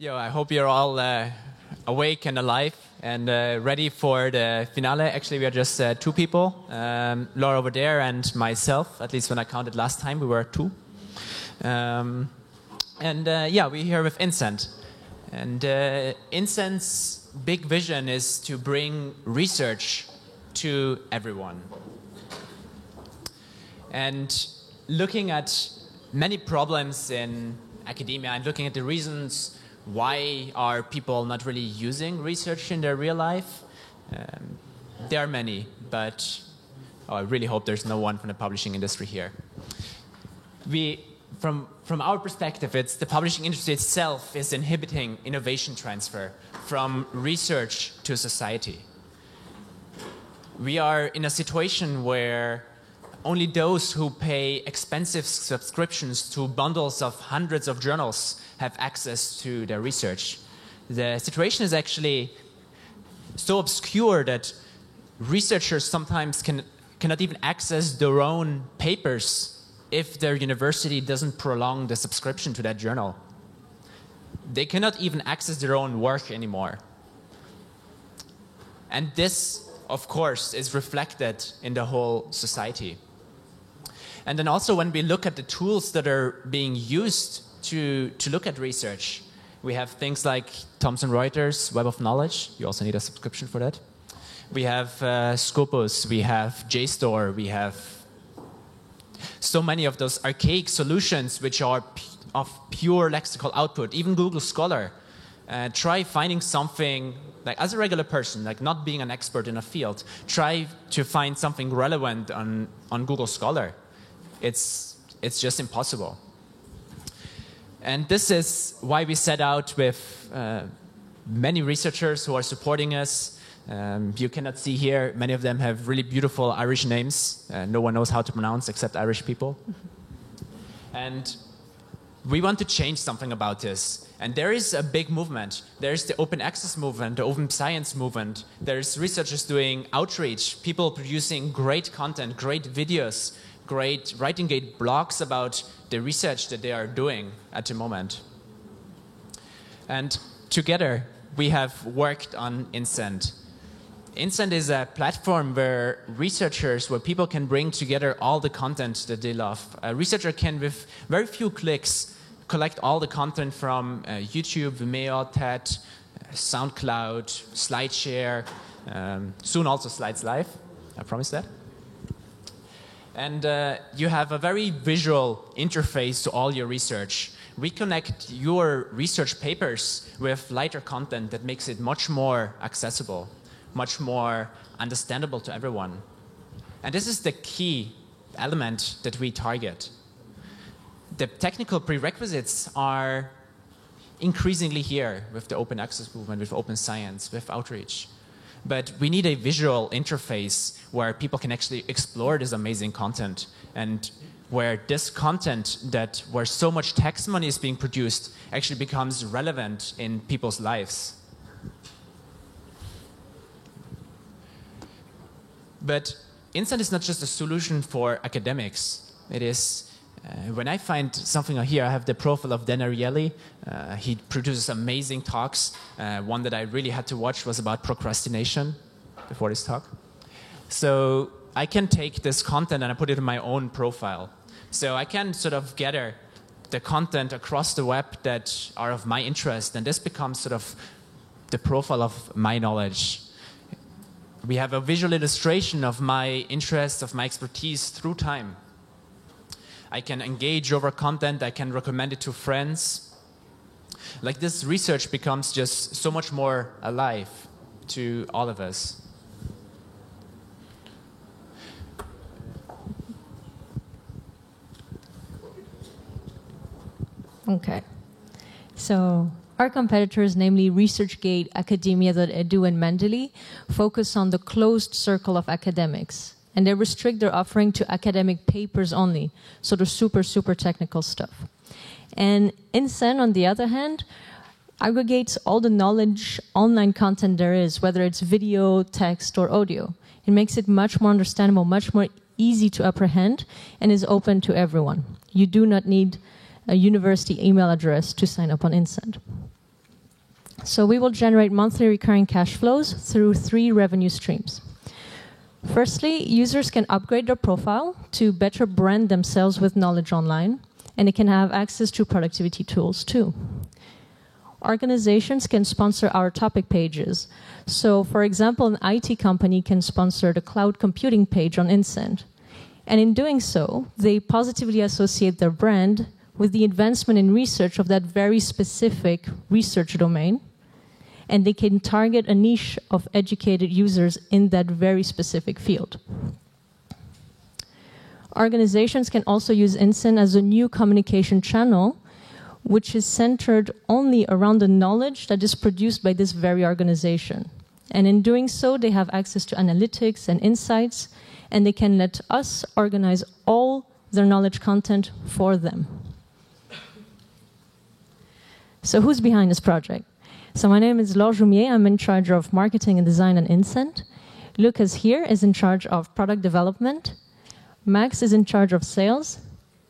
Yo, I hope you're all awake and alive and ready for the finale. Actually, we are just two people, Laura over there and myself. At least when I counted last time, we were two. Yeah, we're here with Incent. And Incent's big vision is to bring research to everyone. And looking at many problems in academia and looking at the reasons why are people not really using research in their real life, there are many, but I really hope there's no one from the publishing industry here. From our perspective, it's the publishing industry itself is inhibiting innovation transfer from research to society. We are in a situation where only those who pay expensive subscriptions to bundles of hundreds of journals have access to their research. The situation is actually so obscure that researchers sometimes cannot even access their own papers if their university doesn't prolong the subscription to that journal. They cannot even access their own work anymore. And this, of course, is reflected in the whole society. And then also when we look at the tools that are being used to look at research, we have things like Thomson Reuters, Web of Knowledge. You also need a subscription for that. We have Scopus, we have JSTOR, we have so many of those archaic solutions which are of pure lexical output. Even Google Scholar. Try finding something, like as a regular person, like not being an expert in a field, try to find something relevant on Google Scholar. It's just impossible. And this is why we set out with many researchers who are supporting us. You cannot see here, many of them have really beautiful Irish names. No one knows how to pronounce except Irish people. And we want to change something about this. And there is a big movement. There's the open access movement, the open science movement. There's researchers doing outreach, people producing great content, great videos, writing great blogs about the research that they are doing at the moment. And together, we have worked on Incent. Incent is a platform where people can bring together all the content that they love. A researcher can, with very few clicks, collect all the content from YouTube, Vimeo, TED, SoundCloud, SlideShare, soon also Slides Live. I promise that. And you have a very visual interface to all your research. We connect your research papers with lighter content that makes it much more accessible, much more understandable to everyone. And this is the key element that we target. The technical prerequisites are increasingly here with the open access movement, with open science, with outreach. But we need a visual interface where people can actually explore this amazing content, and where this content where so much text money is being produced actually becomes relevant in people's lives. But Incent is not just a solution for academics. It is, when I find something here, I have the profile of Dan Ariely. He produces amazing talks. One that I really had to watch was about procrastination before this talk. So I can take this content and I put it in my own profile. So I can sort of gather the content across the web that are of my interest, and this becomes sort of the profile of my knowledge. We have a visual illustration of my interests, of my expertise through time. I can engage over content, I can recommend it to friends. Like, this research becomes just so much more alive to all of us. Okay. So our competitors, namely ResearchGate, Academia.edu, and Mendeley, focus on the closed circle of academics. And they restrict their offering to academic papers only, so the super, super technical stuff. And Incent, on the other hand, aggregates all the knowledge, online content there is, whether it's video, text, or audio. It makes it much more understandable, much more easy to apprehend, and is open to everyone. You do not need a university email address to sign up on Incent. So we will generate monthly recurring cash flows through 3 revenue streams. Firstly, users can upgrade their profile to better brand themselves with knowledge online, and they can have access to productivity tools too. Organizations can sponsor our topic pages. So, for example, an IT company can sponsor the cloud computing page on Incent. And in doing so, they positively associate their brand with the advancement in research of that very specific research domain, and they can target a niche of educated users in that very specific field. Organizations can also use Incent as a new communication channel, which is centered only around the knowledge that is produced by this very organization. And in doing so, they have access to analytics and insights, and they can let us organize all their knowledge content for them. So who's behind this project? So my name is Laure Joumier. I'm in charge of marketing and design at Incent. Lucas here is in charge of product development. Max is in charge of sales.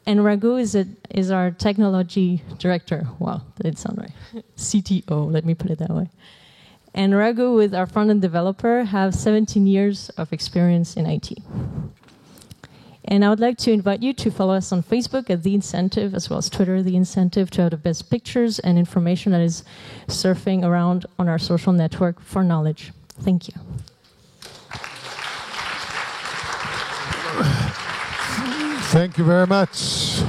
And Raghu is our technology director. Wow, that didn't sound right. CTO, let me put it that way. And Raghu, with our front-end developer, have 17 years of experience in IT. And I would like to invite you to follow us on Facebook at The Incentive, as well as Twitter, The Incentive, to have the best pictures and information that is surfing around on our social network for knowledge. Thank you. Thank you very much.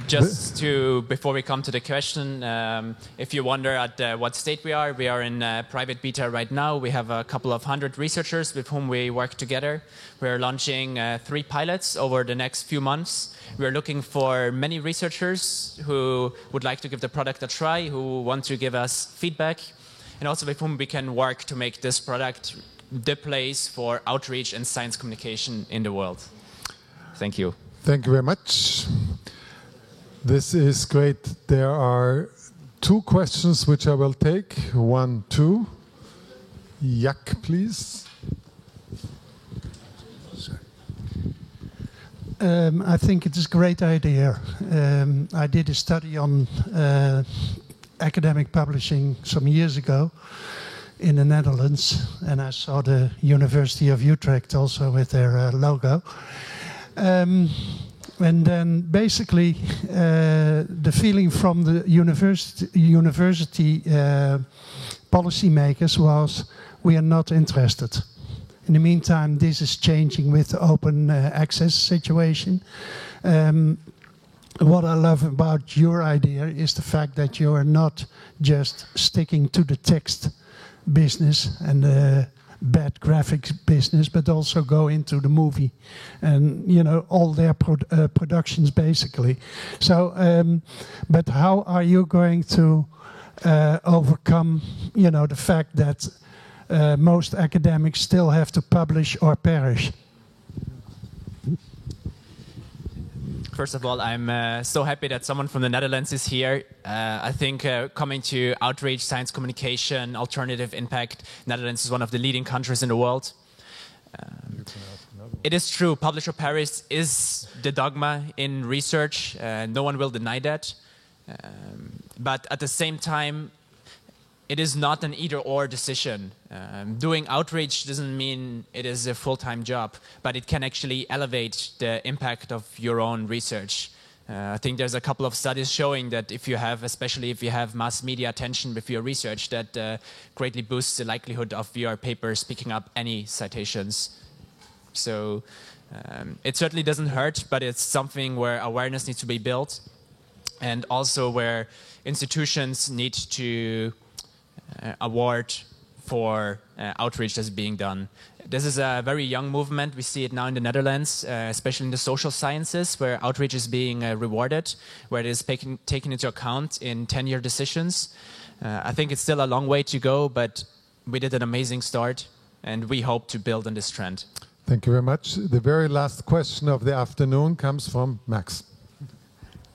Just to, before we come to the question, if you wonder at what state we are in private beta right now. We have a couple of 100 researchers with whom we work together. We're launching 3 pilots over the next few months. We're looking for many researchers who would like to give the product a try, who want to give us feedback, and also with whom we can work to make this product the place for outreach and science communication in the world. Thank you. Thank you very much. This is great. There are 2 questions which I will take. 1, 2. Jack, please. I think it is a great idea. I did a study on academic publishing some years ago in the Netherlands, and I saw the University of Utrecht also with their logo. And then basically the feeling from the university policymakers was, we are not interested. In the meantime, this is changing with the open access situation. What I love about your idea is the fact that you are not just sticking to the text business and the bad graphics business, but also go into the movie and, you know, all their productions basically. So, but how are you going to overcome, you know, the fact that most academics still have to publish or perish? First of all, I'm so happy that someone from the Netherlands is here. I think coming to outreach, science communication, alternative impact, Netherlands is one of the leading countries in the world. It is true, publish or perish is the dogma in research. No one will deny that. But at the same time, it is not an either-or decision. Doing outreach doesn't mean it is a full-time job, but it can actually elevate the impact of your own research. I think there's a couple of studies showing that if you have, especially if you have mass media attention with your research, that greatly boosts the likelihood of your papers picking up any citations. So it certainly doesn't hurt, but it's something where awareness needs to be built, and also where institutions need to award for outreach that's being done. This is a very young movement. We see it now in the Netherlands, especially in the social sciences, where outreach is being rewarded, where it is taken into account in 10-year decisions. I think it's still a long way to go, but we did an amazing start, and we hope to build on this trend. Thank you very much. The very last question of the afternoon comes from Max.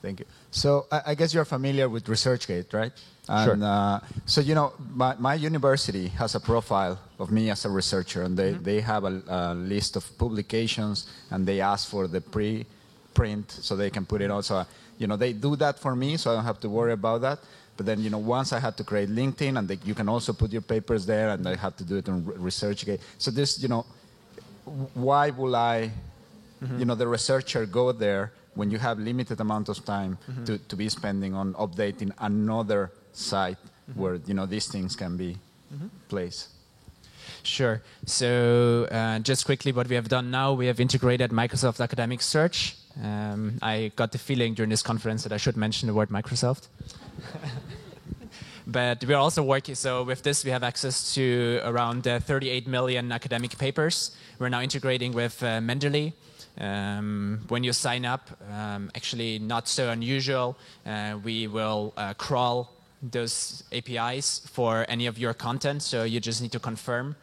Thank you. So I guess you're familiar with ResearchGate, right? Sure. And, so, you know, my university has a profile of me as a researcher, and they have a list of publications, and they ask for the pre-print so they can put it on. So, you know, they do that for me, so I don't have to worry about that. But then, once I had to create LinkedIn, and you can also put your papers there, and I had to do it on ResearchGate. So this, why will I, the researcher go there when you have limited amount of time to be spending on updating another site where, these things can be placed? Sure. So just quickly, what we have done now, we have integrated Microsoft Academic Search. I got the feeling during this conference that I should mention the word Microsoft. But we're also working, so with this we have access to around 38 million academic papers. We're now integrating with Mendeley. When you sign up, actually not so unusual, we will crawl those APIs for any of your content, so you just need to confirm.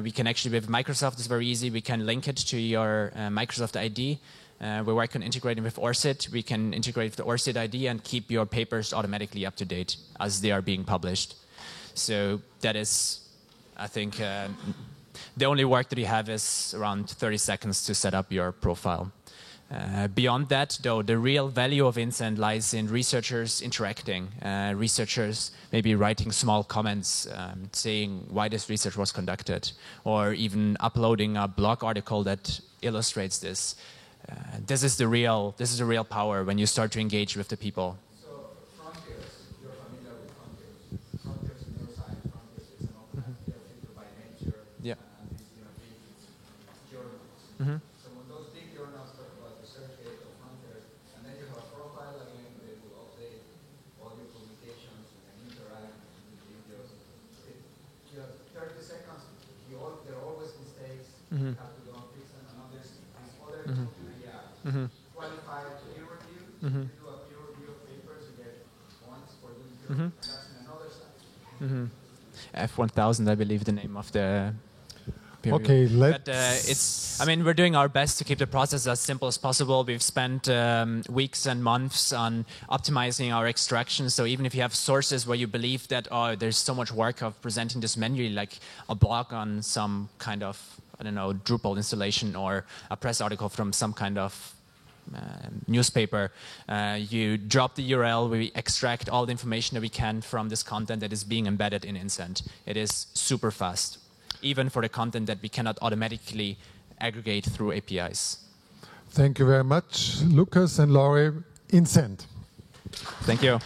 We can actually, with Microsoft, it's very easy, we can link it to your Microsoft ID. We're working on integrating with ORCID. We can integrate with the ORCID ID and keep your papers automatically up to date as they are being published. So that is, I think, the only work that you have is around 30 seconds to set up your profile. Beyond that, though, the real value of INSEND lies in researchers interacting, researchers maybe writing small comments saying why this research was conducted, or even uploading a blog article that illustrates this. This is the real power when you start to engage with the people. So Frontiers, you're familiar with Frontiers. Frontiers in neuroscience, Frontiers is an open filter by Nature. Yeah. And these big journals. So when those big journals talk about ResearchGate or Frontiers, and then you have a profile again, they will update all your publications and interact with videos. You have 30 seconds. There are always mistakes. You have to go and fix them. And now there's these other qualified peer review. You do a peer review of papers, you get points for doing peer review. That's in another side. F1000, I believe the name of the peer Okay, review. let's... But we're doing our best to keep the process as simple as possible. We've spent weeks and months on optimizing our extraction. So even if you have sources where you believe that, there's so much work of presenting this manually, like a blog on some kind of, I don't know, Drupal installation, or a press article from some kind of newspaper, you drop the URL, we extract all the information that we can from this content that is being embedded in INSEND. It is super fast, even for the content that we cannot automatically aggregate through APIs. Thank you very much, Lucas and Laurie. INSEND. Thank you.